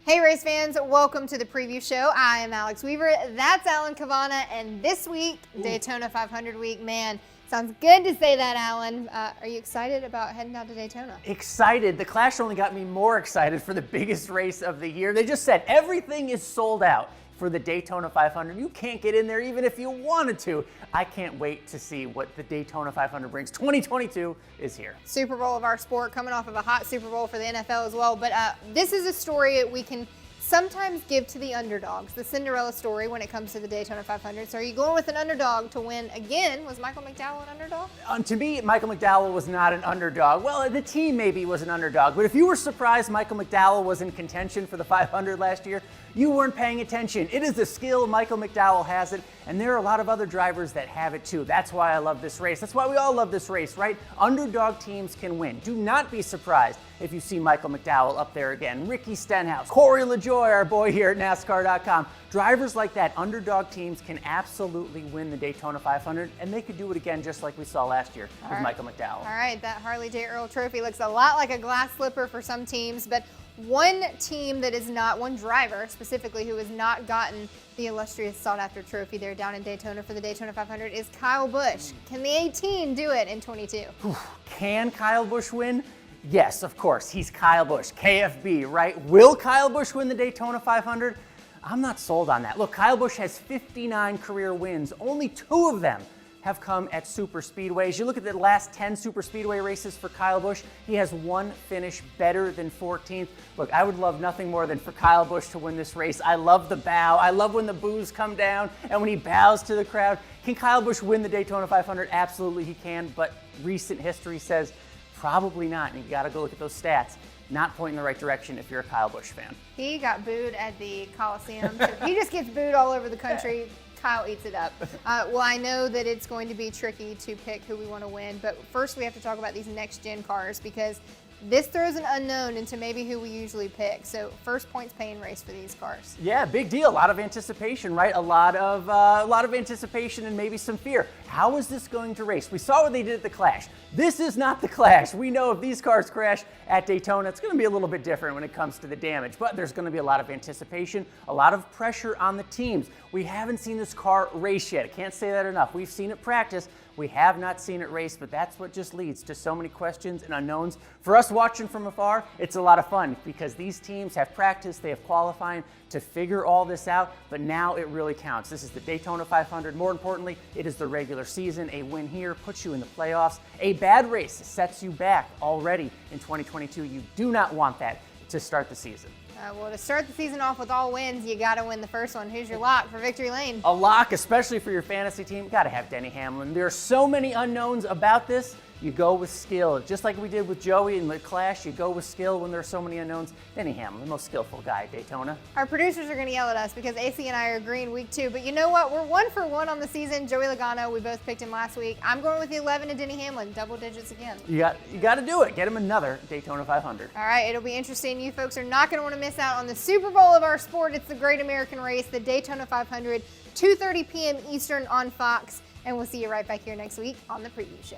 Hey race fans, welcome to the preview show. I am Alex Weaver, that's Alan Cavanna, and this week, Daytona 500 week. Man, sounds good to say that, Alan. Are you excited about heading down to Daytona? Excited. The Clash only got me more excited for the biggest race of the year. They just said everything is sold out for the Daytona 500. You can't get in there even if you wanted to. I can't wait to see what the Daytona 500 brings. 2022 is here. Super Bowl of our sport, coming off of a hot Super Bowl for the NFL as well. But this is a story we can sometimes give to the underdogs, the Cinderella story when it comes to the Daytona 500. So are you going with an underdog to win again? Was Michael McDowell an underdog? To me, Michael McDowell was not an underdog. Well, the team maybe was an underdog, but if you were surprised Michael McDowell was in contention for the 500 last year, you weren't paying attention. It is a skill. Michael McDowell has it, and there are a lot of other drivers that have it too. That's why I love this race. That's why we all love this race, right? Underdog teams can win. Do not be surprised if you see Michael McDowell up there again. Ricky Stenhouse, Corey LaJoie, our boy here at NASCAR.com. Drivers like that, underdog teams can absolutely win the Daytona 500, and they could do it again just like we saw last year with Michael McDowell. All right, that Harley J. Earl trophy looks a lot like a glass slipper for some teams, but one team that is not, one driver specifically, who has not gotten the illustrious sought-after trophy there down in Daytona for the Daytona 500 is Kyle Busch. Can the 18 do it in 22? Can Kyle Busch win? Yes, of course. He's Kyle Busch, KFB, right? Will Kyle Busch win the Daytona 500? I'm not sold on that. Look, Kyle Busch has 59 career wins. Only 2 of them have come at super speedways. You look at the last 10 super speedway races for Kyle Busch, he has one finish better than 14th. Look, I would love nothing more than for Kyle Busch to win this race. I love the bow. I love when the boos come down and when he bows to the crowd. Can Kyle Busch win the Daytona 500? Absolutely he can, but recent history says probably not, and you gotta go look at those stats. Not pointing in the right direction if you're a Kyle Busch fan. He got booed at the Coliseum. So he just gets booed all over the country. Kyle eats it up. Well, I know that it's going to be tricky to pick who we want to win, but first we have to talk about these next-gen cars because this throws an unknown into maybe who we usually pick. So first points paying race for these cars. Yeah, big deal. A lot of anticipation, right? A lot of anticipation and maybe some fear. How is this going to race? We saw what they did at the Clash. This is not the Clash. We know if these cars crash at Daytona, it's going to be a little bit different when it comes to the damage, but there's going to be a lot of anticipation, a lot of pressure on the teams. We haven't seen this car race yet. I can't say that enough. We've seen it practice. We have not seen it race, but that's what just leads to so many questions and unknowns. For us watching from afar, it's a lot of fun because these teams have practiced, they have qualifying to figure all this out, but now it really counts. This is the Daytona 500. More importantly, it is the regular season. A win here puts you in the playoffs. A bad race sets you back already in 2022. You do not want that to start the season. Well, to start the season off with all wins, you got to win the first one. Who's your lock for victory lane? A lock, especially for your fantasy team, got to have Denny Hamlin. There are so many unknowns about this. You go with skill. Just like we did with Joey in the Clash, you go with skill when there are so many unknowns. Denny Hamlin, the most skillful guy at Daytona. Our producers are going to yell at us because AC and I are agreeing week 2. But you know what? We're 1 for 1 on the season. Joey Logano, we both picked him last week. I'm going with the 11 and Denny Hamlin, double digits again. You got to do it. Get him another Daytona 500. All right, it'll be interesting. You folks are not going to want to miss out on the Super Bowl of our sport. It's the Great American Race, the Daytona 500, 2:30 p.m. Eastern on Fox. And we'll see you right back here next week on the preview show.